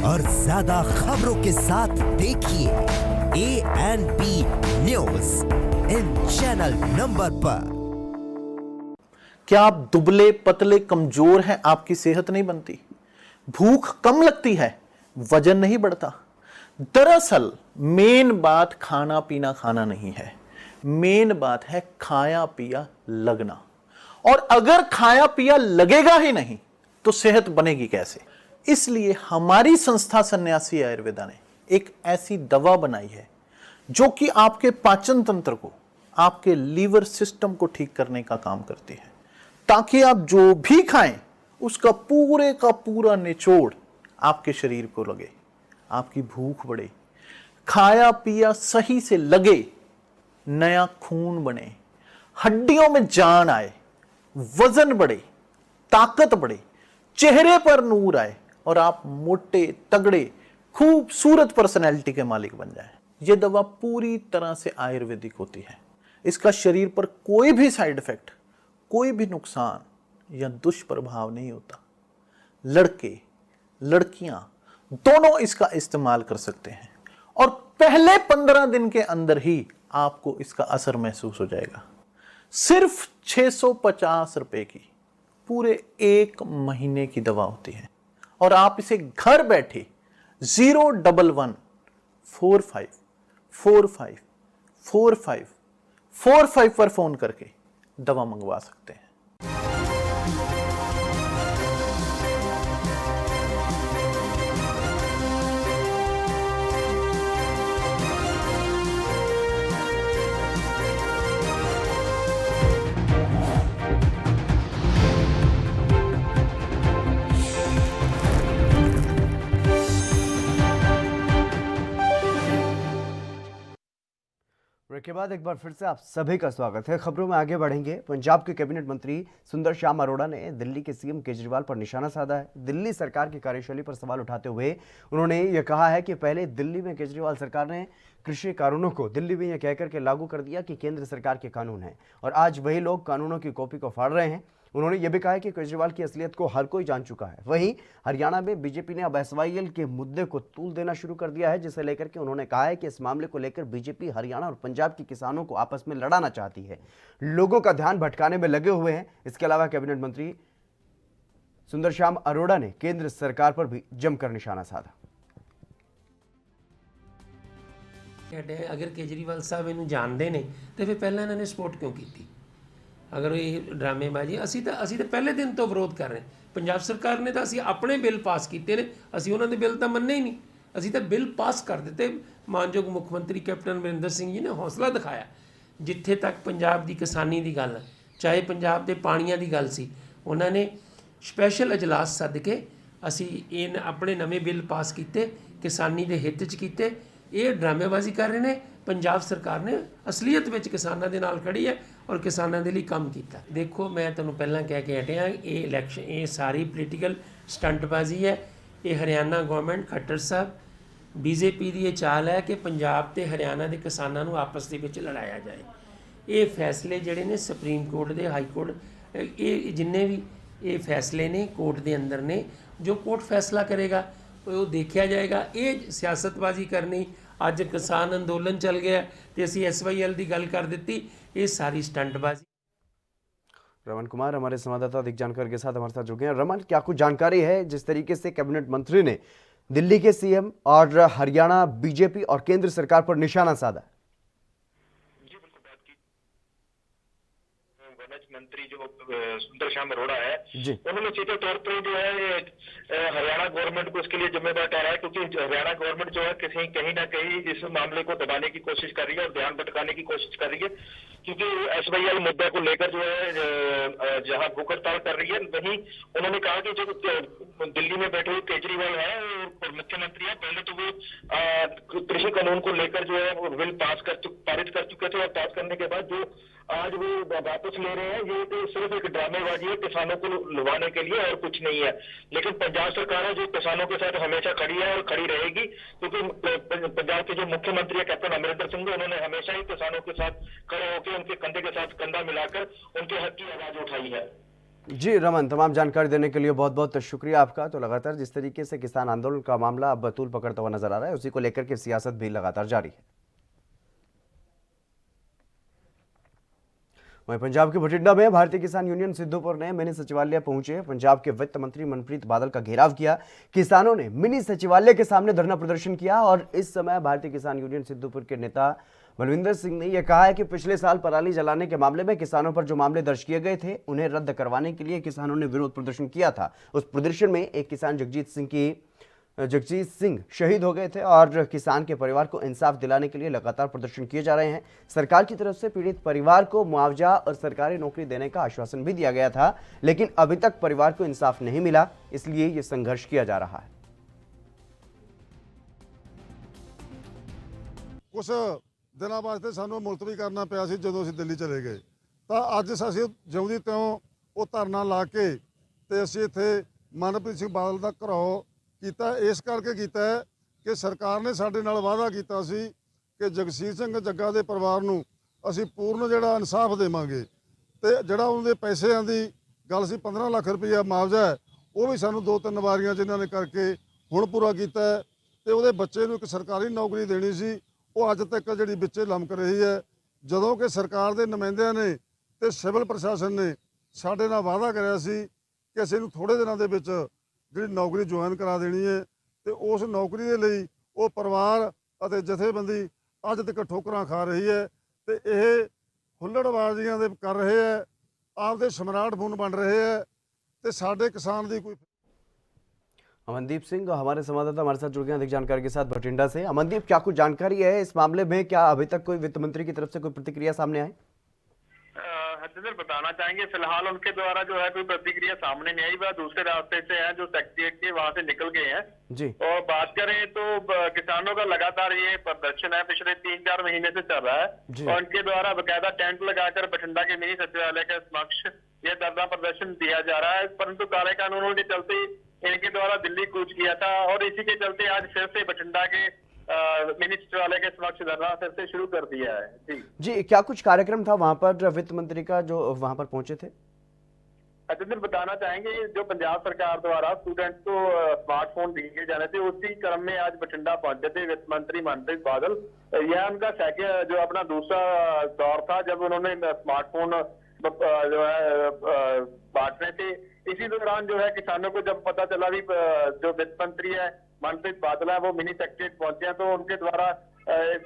और ज्यादा खबरों के साथ देखिए ANP news in channel number पर। क्या आप दुबले पतले कमजोर हैं, आपकी सेहत नहीं बनती, भूख कम लगती है, वजन नहीं बढ़ता, दरअसल मेन बात खाना पीना खाना नहीं है, मेन बात है खाया पिया लगना। और अगर खाया पिया लगेगा ही नहीं तो सेहत बनेगी कैसे? इसलिए हमारी संस्था सन्यासी आयुर्वेदा ने एक ऐसी दवा बनाई है जो कि आपके पाचन तंत्र को, आपके लीवर सिस्टम को ठीक करने का काम करती है, ताकि आप जो भी खाएं उसका पूरे का पूरा निचोड़ आपके शरीर को लगे, आपकी भूख बढ़े, खाया पिया सही से लगे, नया खून बने, हड्डियों में जान आए, वजन बढ़े, ताकत बढ़े, चेहरे पर नूर आए और आप मोटे तगड़े खूबसूरत पर्सनैलिटी के मालिक बन जाएं। यह दवा पूरी तरह से आयुर्वेदिक होती है। इसका शरीर पर कोई भी साइड इफेक्ट, कोई भी नुकसान या दुष्प्रभाव नहीं होता। लड़के लड़कियां दोनों इसका इस्तेमाल कर सकते हैं और पहले 15 दिन के अंदर ही आपको इसका असर महसूस हो जाएगा। सिर्फ 650 रुपए की पूरे 1 महीने की दवा होती है और आप इसे घर बैठे 01145454545 पर फोन करके दवा मंगवा सकते हैं। ब्रेक के बाद एक बार फिर से आप सभी का स्वागत है। खबरों में आगे बढ़ेंगे। पंजाब के कैबिनेट मंत्री सुंदर श्याम अरोड़ा ने दिल्ली के सीएम केजरीवाल पर निशाना साधा है। दिल्ली सरकार की कार्यशैली पर सवाल उठाते हुए उन्होंने यह कहा है कि पहले दिल्ली में केजरीवाल सरकार ने कृषि कानूनों को दिल्ली में यह कहकर के लागू कर दिया कि केंद्र सरकार के कानून हैं और आज वही लोग कानूनों की कॉपी को फाड़ रहे हैं। उन्होंने यह भी कहा है कि केजरीवाल की असलियत को हर कोई जान चुका है। वहीं हरियाणा में बीजेपी ने अब एसवाईएल के मुद्दे को तूल देना शुरू कर दिया है, जिसे लेकर के उन्होंने कहा है कि इस मामले को लेकर बीजेपी हरियाणा और पंजाब के किसानों को आपस में लड़ाना चाहती है, लोगों का ध्यान भटकाने में लगे हुए हैं। इसके अलावा कैबिनेट मंत्री सुंदर श्याम अरोड़ा ने केंद्र सरकार पर भी जमकर निशाना साधा। अगर केजरीवाल साहब इन्हू जानते ने तो फिर पहले इन्होंने सपोर्ट क्यों की? अगर ये ड्रामेबाजी असी तो पहले दिन तो विरोध कर रहे हैं। पंजाब सरकार ने तो असी अपने बिल पास किए ने, असी उन्होंने बिल तो मन्ने ही नहीं, असी तो बिल पास कर दिते। मानयोग मुख मंत्री कैप्टन अमरिंदर सिंह जी ने हौसला दिखाया। जिथे तक पंजाब की किसानी की गल, चाहे पंजाब के पानियां की गल सी, उन्होंने स्पैशल अजलास सद के असी इन अपने नवे बिल पास किए, किसानी के हित च किए। ये ड्रामेबाजी कर रहे हैं। पंजाब सरकार ने असलीयत में किसानों के नाल खड़ी है और किसानों के लिए काम किया। देखो मैं तुहानूं पहलां कह के हटिया, ये इलैक्शन ये सारी पोलीटिकल स्टंटबाजी है। ये हरियाणा गवर्नमेंट खट्टर साहब बीजेपी की ये चाल है कि पंजाब ते हरियाणा के किसानों को आपस के विच लड़ाया जाए। ये फैसले जिहड़े ने सुप्रीम कोर्ट के हाई कोर्ट, ये जिन्ने भी ये फैसले ने कोर्ट के अंदर ने, जो कोर्ट फैसला करेगा वो देखा जाएगा। ये सियासतबाजी करनी, अज किसान अंदोलन चल गया तो असी SYL की गल कर दी, ये सारी स्टंटबाजी। रमन कुमार हमारे संवाददाता अधिक जानकारी के साथ हमारे साथ जुड़ गए हैं। रमन, क्या कुछ जानकारी है जिस तरीके से कैबिनेट मंत्री ने दिल्ली के सीएम और हरियाणा बीजेपी और केंद्र सरकार पर निशाना साधा? मंत्री जो सुंदर श्याम अरोड़ा है, उन्होंने सीधे तौर पर जो है हरियाणा गवर्नमेंट को इसके लिए जिम्मेदार ठहराया, क्योंकि हरियाणा गवर्नमेंट जो है कहीं ना कहीं इस मामले को दबाने की कोशिश कर रही है और ध्यान भटकाने की कोशिश कर रही है। क्योंकि SYL मुद्दे को लेकर जो है जहां भूख हड़ताल कर रही है, वहीं उन्होंने कहा कि जो दिल्ली में बैठे हुए केजरीवाल है और मुख्यमंत्री है, पहले तो वो कृषि कानून को लेकर जो है वो बिल पारित कर चुके थे और पास करने के बाद जो आज वो वापस ले रहे हैं, ये तो सिर्फ एक ड्रामेबाजी है किसानों को लुभाने के लिए और कुछ नहीं है। लेकिन पंजाब सरकार है जो किसानों के साथ हमेशा खड़ी है और खड़ी रहेगी, क्योंकि पंजाब के जो मुख्यमंत्री है कैप्टन अमरिंदर सिंह, उन्होंने हमेशा ही किसानों के साथ खड़े होकर उनके कंधे के साथ कंधा मिलाकर उनके हक की आवाज उठाई है। जी रमन, तमाम जानकारी देने के लिए बहुत बहुत शुक्रिया आपका। तो लगातार जिस तरीके से किसान आंदोलन का मामला अब तूल पकड़ता हुआ नजर आ रहा है, उसी को लेकर के सियासत भी लगातार जारी है। वहीं पंजाब के बठिंडा में भारतीय किसान यूनियन सिद्धूपुर ने मिनी सचिवालय पहुंचे पंजाब के वित्त मंत्री मनप्रीत बादल का घेराव किया। किसानों ने मिनी सचिवालय के सामने धरना प्रदर्शन किया और इस समय भारतीय किसान यूनियन सिद्धूपुर के नेता बलविंदर सिंह ने यह कहा है कि पिछले साल पराली जलाने के मामले में किसानों पर जो मामले दर्ज किए गए थे उन्हें रद्द करवाने के लिए किसानों ने विरोध प्रदर्शन किया था। उस प्रदर्शन में एक किसान जगजीत सिंह शहीद हो गए थे और किसान के परिवार को इंसाफ दिलाने के लिए लगातार प्रदर्शन किए जा रहे हैं। सरकार की तरफ से पीड़ित परिवार को मुआवजा और सरकारी नौकरी देने का आश्वासन भी दिया गया था, लेकिन अभी तक परिवार को इंसाफ नहीं मिला, इसलिए ये संघर्ष किया जा रहा है। कुछ दिनों वास्ते सानू मुलतवी करना पिया सी जदों असीं दिल्ली चले गए, तो अज असीं जिउंदी त्यों वो धरना ला के ते असीं इत्थे मनप्रीत सिंह बादल दा घराओ कीता। इस करके कीता है कि सरकार ने साडे नाल वादा कीता सी कि जगसीर सिंह जग्गा दे परिवार नूं असीं पूर्ण जिहड़ा इंसाफ देवांगे ते जिहड़ा उन्हां दे पैसिਆਂ दी गल सी 15 लाख रुपया मुआवजा है वो भी सानू 2-3 वारियां जिन्हां ने करके हुण पूरा कीता है ते उहदे बच्चे नूं एक सरकारी नौकरी देनी सी वो अज तक जिहड़ी विचे लमक रही है। जदों कि सरकार दे नुमाइंदिਆਂ ने ते सिविल प्रशासन ने साडे नाल वादा करिया सी कि असीं नूं थोड़े दिनां दे विच जिहड़ी नौकरी ज्वाइन करा देनी है ते उस नौकरी दे लई वो परिवार अते जथेबंदी अज तक ठोकरां खा रही है ते इह हुल्लड़बाजियां दे कर रहे है, आपदे सम्राट फोन बन रहे है ते साडे किसान दी कोई। अमनदीप सिंह हमारे संवाददाता हमारे साथ जुड़ गए अधिक जानकारी के साथ बठिंडा से। अमनदीप, क्या कुछ जानकारी है इस मामले में? क्या अभी तक कोई वित्त मंत्री की तरफ से कोई प्रतिक्रिया सामने आई? हर्षित बताना चाहेंगे फिलहाल उनके द्वारा जो है कोई प्रतिक्रिया सामने नहीं आई, वह दूसरे रास्ते से है जो सेक्रेटरिएट के वहां से निकल गए हैं जी। और बात करें तो किसानों का लगातार ये प्रदर्शन है, पिछले 3-4 महीने से चल रहा है और उनके द्वारा बकायदा टेंट लगाकर बठिंडा के मिनी सचिवालय के समक्ष यह धरना प्रदर्शन दिया जा रहा है, परंतु काले कानूनों के चलते इनके द्वारा दिल्ली कूच किया था और इसी के चलते आज फिर से बठिंडा के मिनी सचिवालय के समक्ष धरना फिर से शुरू कर दिया है। जी, क्या कुछ कार्यक्रम था वहां पर वित्त मंत्री का जो वहां पर पहुंचे थे? अतिथिर बताना चाहेंगे जो पंजाब सरकार द्वारा स्टूडेंट्स को स्मार्टफोन दिए जाने थे उसी क्रम में आज बठिंडा पहुंचे थे वित्त मंत्री मनप्रीत बादल। यह उनका सेकंड जो अपना दूसरा दौर था जब उन्होंने स्मार्टफोन जो है बांटने थे। इसी दौरान जो है किसानों को जब पता चला भी जो वित्त मंत्री है मनप्रीत बादल है वो मिनी सेक्रेटरिएट पहुंचे हैं तो उनके द्वारा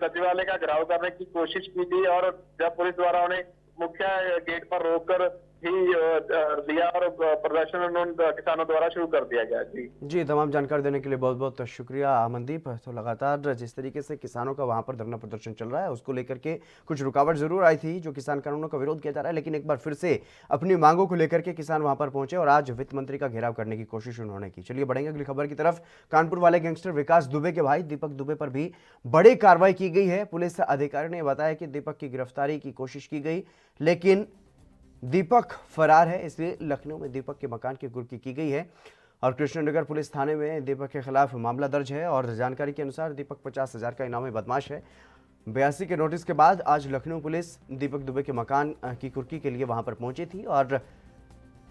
सचिवालय का घेराव करने की कोशिश की गई और जब पुलिस द्वारा उन्हें मुख्य गेट पर रोककर ही दिया और प्रदर्शन उन्होंने किसानों द्वारा शुरू कर दिया गया। जी, तमाम जानकारी देने के लिए बहुत बहुत शुक्रिया अमनदीप। तो लगातार जिस तरीके से किसानों का वहां पर धरना प्रदर्शन चल रहा है उसको लेकर के कुछ रुकावट जरूर आई थी, जो किसान कानूनों का विरोध किया जा रहा है, लेकिन एक बार फिर से अपनी मांगों को लेकर के किसान वहां पर पहुंचे और आज वित्त मंत्री का घेराव करने की कोशिश उन्होंने की। चलिए बढ़ेंगे अगली खबर की तरफ। कानपुर वाले गैंगस्टर विकास दुबे के भाई दीपक दुबे पर भी बड़ी कार्रवाई की गई है। पुलिस अधिकारी ने बताया कि दीपक की गिरफ्तारी की कोशिश की गई, लेकिन दीपक फरार है, इसलिए लखनऊ में दीपक के मकान की कुर्की की गई है और कृष्णनगर पुलिस थाने में दीपक के खिलाफ मामला दर्ज है और जानकारी के अनुसार दीपक 50,000 का इनामी बदमाश है। 82 के नोटिस के बाद आज लखनऊ पुलिस दीपक दुबे के मकान की कुर्की के लिए वहां पर पहुंची थी और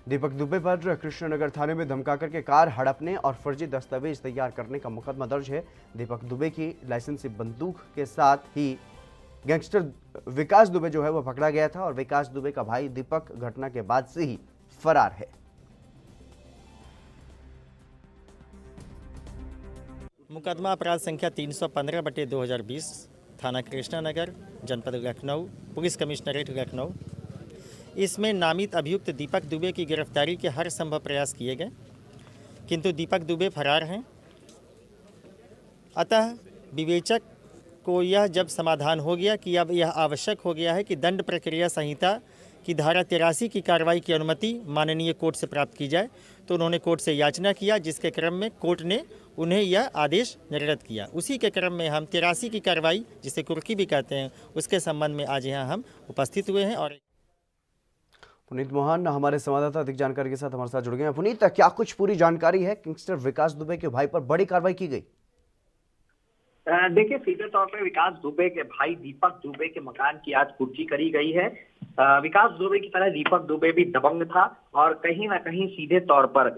दीपक दुबे पर कृष्णनगर थाने में धमका करके कार हड़पने और फर्जी दस्तावेज तैयार करने का मुकदमा दर्ज है। दीपक दुबे की लाइसेंसी बंदूक के साथ ही गैंगस्टर विकास दुबे जो है वो पकड़ा गया था और विकास दुबे का भाई दीपक घटना के बाद से ही फरार है। मुकदमा अपराध संख्या 315/2020 थाना कृष्णानगर जनपद लखनऊ पुलिस कमिश्नरेट लखनऊ। इसमें नामित अभियुक्त दीपक दुबे की गिरफ्तारी के हर संभव प्रयास किए गए, किंतु दीपक दुबे फरार हैं। अतः विवेचक को यह जब समाधान हो गया कि अब यह आवश्यक हो गया है कि दंड प्रक्रिया संहिता की धारा 83 की कार्रवाई की अनुमति माननीय कोर्ट से प्राप्त की जाए, तो उन्होंने कोर्ट से याचना किया, जिसके क्रम में कोर्ट ने उन्हें यह आदेश निर्गत किया। उसी के क्रम में हम 83 की कार्रवाई, जिसे कुर्की भी कहते हैं, उसके संबंध में आज यहाँ हम उपस्थित हुए हैं। और पुनीत मोहन हमारे संवाददाता अधिक जानकारी के साथ हमारे साथ जुड़ गए हैं। पुनीत, क्या कुछ पूरी जानकारी है? गैंगस्टर विकास दुबे के भाई पर बड़ी कार्रवाई की गई। देखिए, सीधे तौर पे विकास दुबे के भाई दीपक दुबे के मकान की आज कुर्की करी गई है। विकास दुबे की तरह दीपक दुबे भी दबंग था और कहीं ना कहीं सीधे तौर पर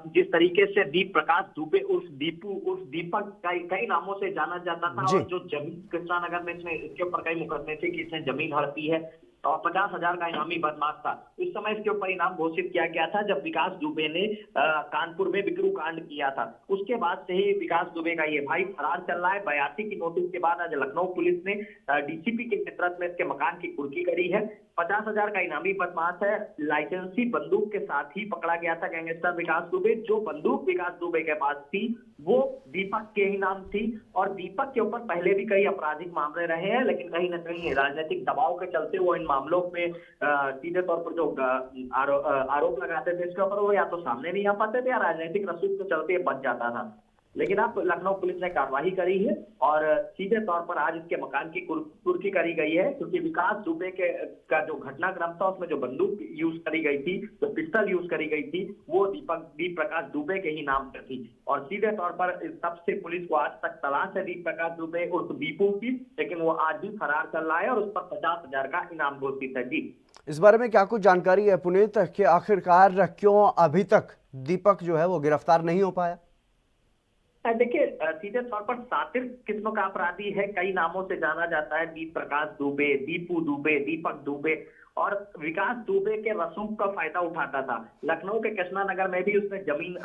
जिस तरीके से दीप प्रकाश दुबे उर्फ दीपू उर्फ दीपक कई नामों से जाना जाता था और जो जमीन कृष्णानगर में इसके ऊपर कई मुकदमे थे कि इसने जमीन हड़पी है, और 50,000 का इनामी बदमाश था। उस समय इसके ऊपर इनाम घोषित किया गया था जब विकास दुबे ने कानपुर में बिक्रू कांड किया था। उसके बाद से ही विकास दुबे का ये भाई फरार चल रहा है। 82 की नोटिस के बाद आज लखनऊ पुलिस ने डीसीपी के नेतृत्व में इसके मकान की कुर्की करी है। 50,000 का इनामी बदमाश है। लाइसेंसी बंदूक के साथ ही पकड़ा गया था गैंगस्टर विकास दुबे। जो बंदूक विकास दुबे के पास थी वो दीपक के ही नाम थी और दीपक के ऊपर पहले भी कई आपराधिक मामले रहे हैं, लेकिन कहीं ना कहीं राजनीतिक दबाव के चलते वो इन मामलों में सीधे तौर पर जो आरोप लगाते थे इसके ऊपर वो या तो सामने नहीं आ पाते थे या राजनीतिक रसूख के चलते बच जाता था। लेकिन अब लखनऊ पुलिस ने कार्रवाई करी है और सीधे तौर पर आज इसके मकान की कुर्की करी गई है, क्योंकि विकास दुबे का जो घटनाक्रम था उसमें जो बंदूक यूज करी गई थी, जो पिस्टल यूज करी गई थी, वो दीप प्रकाश दुबे के ही नाम पर थी। और सीधे तौर पर तब से पुलिस को आज तक तलाश है दीप प्रकाश दुबे उर्फ दीपू की, लेकिन वो आज भी फरार चल रहा है और उस पर 50,000 का इनाम घोषित है। जी, इस बारे में क्या कुछ जानकारी है पुनीत कि आखिरकार क्यों अभी तक दीपक जो है वो गिरफ्तार नहीं हो पाया? देखिए, सीधे तौर पर सातिर किस्म का अपराधी है, कई नामों से जाना जाता है। दीप प्रकाश दुबे, दीपू दुबे, दीपक दुबे, और विकास दुबे के रसूख का फायदा उठाता था। लखनऊ के कृष्णा नगर में भी उसने जमीन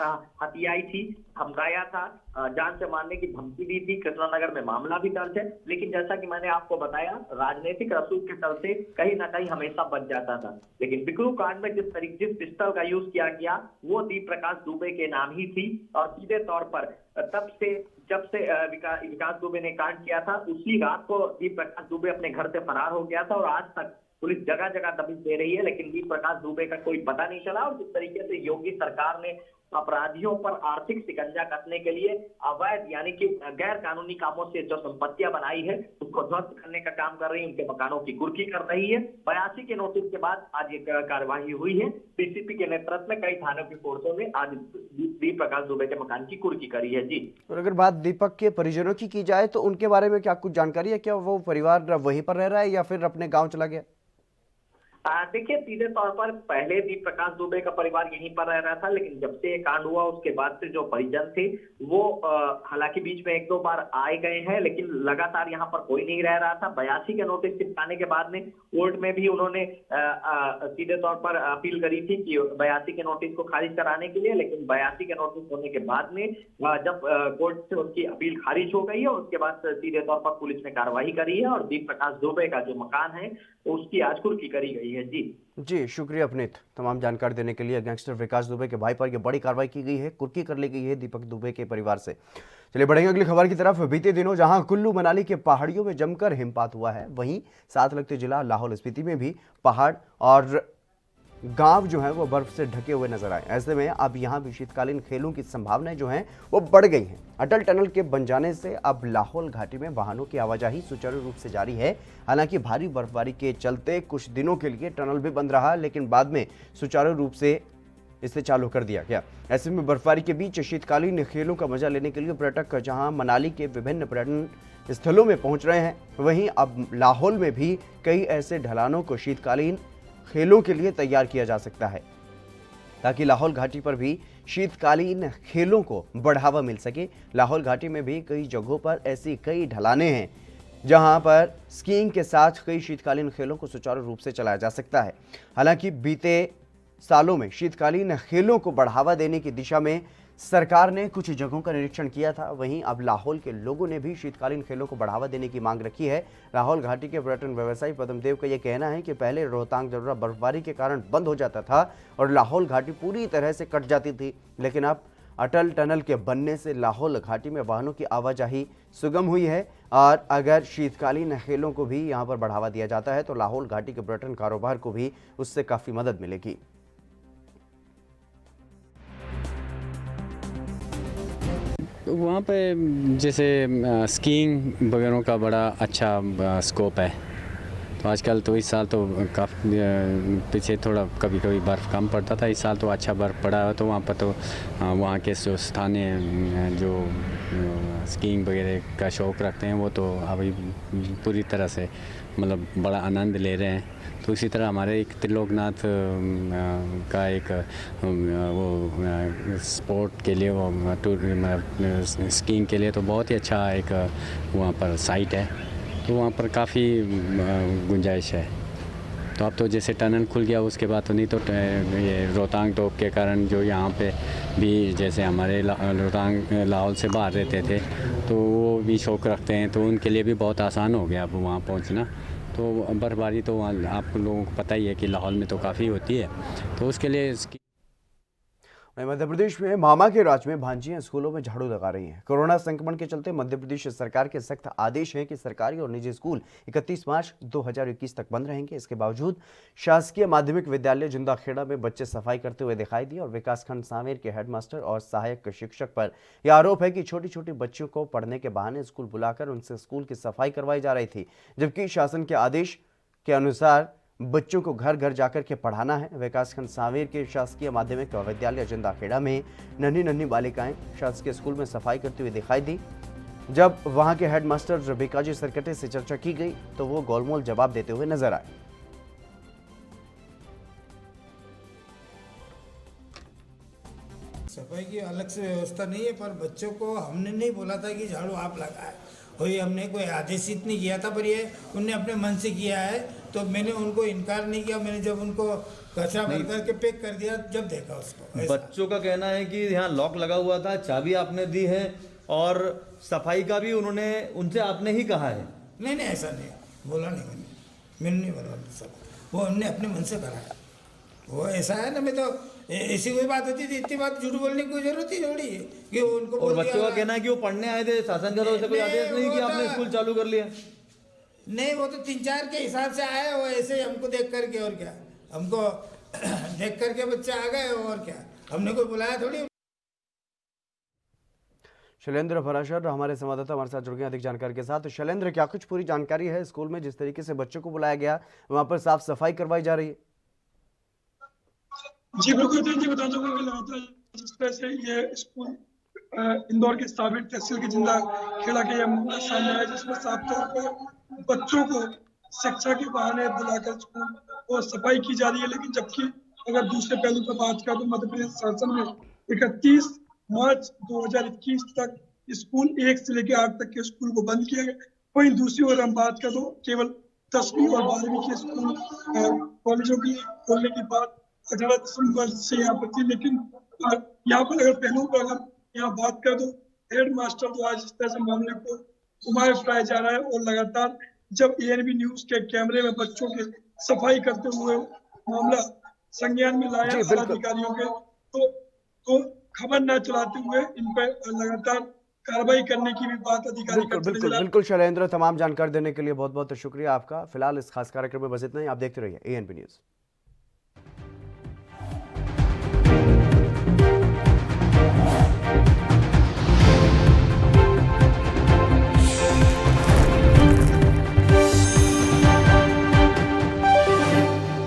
हथियाई थी, धमकाया था, जान से मारने की धमकी दी थी। कृष्णा नगर में मामला भी दर्ज है, लेकिन जैसा कि मैंने आपको बताया राजनीतिक रसूख के चलते कहीं ना कहीं हमेशा बच जाता था। लेकिन बिक्रू कांड में जिस पिस्टल का यूज किया गया वो दीप प्रकाश दुबे के नाम ही थी और सीधे तौर पर जब से विकास दुबे ने कांड किया था उसी रात को दीप प्रकाश दुबे अपने घर से फरार हो गया था और आज तक पुलिस जगह जगह दबिश दे रही है, लेकिन दीप प्रकाश दुबे का कोई पता नहीं चला। और जिस तरीके से योगी सरकार ने अपराधियों पर आर्थिक शिकंजा कसने के लिए अवैध यानी कि गैर कानूनी कामों से जो संपत्तियां बनाई है उसको ध्वस्त करने का काम कर रही है, उनके मकानों की कुर्की कर रही है। 82 के नोटिस के बाद आज ये कार्यवाही हुई है। डीसीपी के नेतृत्व में कई थानों की फोर्सों ने आज दीप प्रकाश दुबे के मकान की कुर्की करी है। जी, और अगर बात दीपक के परिजनों की जाए तो उनके बारे में क्या कुछ जानकारी है? क्या वो परिवार वहीं पर रह रहा है या फिर अपने गाँव चला गया? देखिए, सीधे तौर पर पहले दीप प्रकाश दुबे का परिवार यहीं पर रह रहा था, लेकिन जब से ये कांड हुआ उसके बाद से जो परिजन थे वो हालांकि बीच में 1-2 बार आए गए हैं, लेकिन लगातार यहाँ पर कोई नहीं रह रहा था। 82 के नोटिस चिपकाने के बाद में कोर्ट में भी उन्होंने सीधे तौर पर अपील करी थी कि 82 के नोटिस को खारिज कराने के लिए, लेकिन 82 के नोटिस होने के बाद में जब कोर्ट से उसकी अपील खारिज हो गई है उसके बाद सीधे तौर पर पुलिस ने कार्रवाई करी है और दीप प्रकाश दुबे का जो मकान है उसकी आज कुर्की करी गई है। जी, शुक्रिया अपनीत तमाम जानकारी देने के लिए। गैंगस्टर विकास दुबे के भाई पर यह बड़ी कार्रवाई की गई है, कुर्की कर ली गई है दीपक दुबे के परिवार से। चलिए बढ़ेंगे अगली खबर की तरफ। बीते दिनों जहां कुल्लू मनाली के पहाड़ियों में जमकर हिमपात हुआ है, वहीं साथ लगते जिला लाहौल स्पीति में भी पहाड़ और गांव जो है वो बर्फ से ढके हुए नजर आए। ऐसे में अब यहां भी शीतकालीन खेलों की संभावनाएं जो हैं वो बढ़ गई हैं। अटल टनल के बन जाने से अब लाहौल घाटी में वाहनों की आवाजाही सुचारू रूप से जारी है। हालांकि भारी बर्फबारी के चलते कुछ दिनों के लिए टनल भी बंद रहा, लेकिन बाद में सुचारू रूप से इसे चालू कर दिया गया। ऐसे में बर्फबारी के बीच शीतकालीन खेलों का मजा लेने के लिए पर्यटक जहां मनाली के विभिन्न पर्यटन स्थलों में पहुंच रहे हैं, वहीं अब लाहौल में भी कई ऐसे ढलानों को शीतकालीन खेलों के लिए तैयार किया जा सकता है, ताकि लाहौल घाटी पर भी शीतकालीन खेलों को बढ़ावा मिल सके। लाहौल घाटी में भी कई जगहों पर ऐसी कई ढलानें हैं जहां पर स्कीइंग के साथ कई शीतकालीन खेलों को सुचारू रूप से चलाया जा सकता है। हालांकि बीते सालों में शीतकालीन खेलों को बढ़ावा देने की दिशा में सरकार ने कुछ जगहों का निरीक्षण किया था, वहीं अब लाहौल के लोगों ने भी शीतकालीन खेलों को बढ़ावा देने की मांग रखी है। लाहौल घाटी के पर्यटन व्यवसायी पद्मदेव का यह कहना है कि पहले रोहतांग दर्रा बर्फबारी के कारण बंद हो जाता था और लाहौल घाटी पूरी तरह से कट जाती थी, लेकिन अब अटल टनल के बनने से लाहौल घाटी में वाहनों की आवाजाही सुगम हुई है और अगर शीतकालीन खेलों को भी यहाँ पर बढ़ावा दिया जाता है तो लाहौल घाटी के पर्यटन कारोबार को भी उससे काफ़ी मदद मिलेगी। वहाँ पे जैसे स्कीइंग वगैरह का बड़ा अच्छा स्कोप है, तो आजकल तो इस साल तो काफ़ी पीछे थोड़ा कभी कभी बर्फ़ कम पड़ता था, इस साल तो अच्छा बर्फ़ पड़ा है, तो वहाँ पर तो वहाँ के जो स्थानीय जो स्कीइंग वगैरह का शौक़ रखते हैं वो तो अभी पूरी तरह से मतलब बड़ा आनंद ले रहे हैं। तो इसी तरह हमारे एक त्रिलोकनाथ का एक वो स्पोर्ट के लिए वो स्कीइंग के लिए तो बहुत ही अच्छा एक वहाँ पर साइट है, तो वहाँ पर काफ़ी गुंजाइश है। तो अब तो जैसे टनल खुल गया उसके बाद तो नहीं तो ये रोहतांग टोप के कारण जो यहाँ पे भी जैसे हमारे रोहतांग लाहौल से बाहर रहते थे तो वो भी शौक रखते हैं, तो उनके लिए भी बहुत आसान हो गया अब वहाँ पहुँचना। तो बर्फबारी तो वहाँ आप लोगों को पता ही है कि लाहौल में तो काफ़ी होती है, तो उसके लिए इसकी मध्य प्रदेश में मामा के राज में भांजियां स्कूलों में झाड़ू लगा रही हैं। कोरोना संक्रमण के चलते मध्य प्रदेश सरकार के सख्त आदेश हैं कि सरकारी और निजी स्कूल 31 मार्च 2021 तक बंद रहेंगे। इसके बावजूद शासकीय माध्यमिक विद्यालय जिंदाखेड़ा में बच्चे सफाई करते हुए दिखाई दिए और विकासखंड सांवेर के हेडमास्टर और सहायक शिक्षक पर यह आरोप है कि छोटी छोटी बच्चियों को पढ़ने के बहाने स्कूल बुलाकर उनसे स्कूल की सफाई करवाई जा रही थी, जबकि शासन के आदेश के अनुसार बच्चों को घर घर जाकर के पढ़ाना है। विकासखंड सांवेर के शासकीय माध्यमिक विद्यालय जिंदाखेड़ा में नन्ही नन्ही बालिकाएं शासकीय स्कूल में सफाई करती हुई दिखाई दी। जब वहां के हेडमास्टर बीकाजी सरकटे से चर्चा की गई तो वो गोलमोल जवाब देते हुए नजर आए। सफाई की अलग से व्यवस्था नहीं है, पर बच्चों को हमने नहीं बोला था कि झाड़ू आप लगाए, कोई हमने कोई आदेशित नहीं किया था, पर ये उनने अपने मन से किया है। तो मैंने उनको इनकार नहीं किया। मैंने जब उनको कचरा भर करके पैक कर दिया जब देखा उसको। बच्चों का कहना है कि यहाँ लॉक लगा हुआ था, चाबी आपने दी है और सफाई का भी उन्होंने उनसे आपने ही कहा है। नहीं नहीं, ऐसा नहीं बोला, नहीं मैंने नहीं बोला सब, वो हमने अपने मन से करा। वो ऐसा है ना, मैं तो ऐसी कोई बात होती थी, इतनी बात झूठ बोलने की कोई जरूरत ही थोड़ी है कि उनको। और बच्चों का कहना है कि वो पढ़ने आए थे, शासन की तरफ से कोई आदेश नहीं कि आपने स्कूल चालू कर लिया। नहीं, वो तो 3-4 के हिसाब से आए, वो ऐसे हमको देख करके, और क्या हमको देख करके बच्चे आ गए, और क्या हमने कोई बुलाया थोड़ी। शैलेंद्र फराशर हमारे संवाददाता हमारे साथ जुड़ गए अधिक जानकारी के साथ। तो शैलेंद्र, क्या कुछ पूरी जानकारी है स्कूल में जिस तरीके से बच्चों को बुलाया गया वहां पर साफ सफाई करवाई जा रही है? जी बिल्कुल जी, बता दूंगा कि लगातार जिस तरह से ये स्कूल इंदौर के सांवेर तहसील के जिंदाखेड़ा के मामला सामने आया, जिसमें साफ तौर पर बच्चों को शिक्षा के बहाने बुलाकर स्कूल और सफाई की जा रही है। लेकिन जबकि अगर दूसरे पहलू पर बात करें तो मध्य प्रदेश शासन में 31 मार्च 2021 तक स्कूल 1 से लेकर 8 तक के स्कूल को बंद किया गया। वहीं दूसरी ओर हम बात करें तो केवल 10वीं और 12वीं के स्कूल कॉलेजों की खोलने की बात 18 दिसंबर से यहाँ पर थी। लेकिन यहाँ पर अगर पहलू पर अगर यहाँ बात करें तो हेड मास्टर तो आज इस तरह से मामले को घुमाए फिराया जा रहा है और लगातार जब ANB न्यूज के कैमरे में बच्चों के सफाई करते हुए मामला संज्ञान में लाया अधिकारियों के, तो खबर न चलाते हुए इन पर लगातार कार्रवाई करने की भी बात अधिकारी करते नजर आ रहे हैं। बिल्कुल शैलेंद्र, तमाम जानकारी देने के लिए बहुत बहुत शुक्रिया आपका। फिलहाल इस खास कार्यक्रम में बस इतना ही। आप देखते रहिए ANB न्यूज।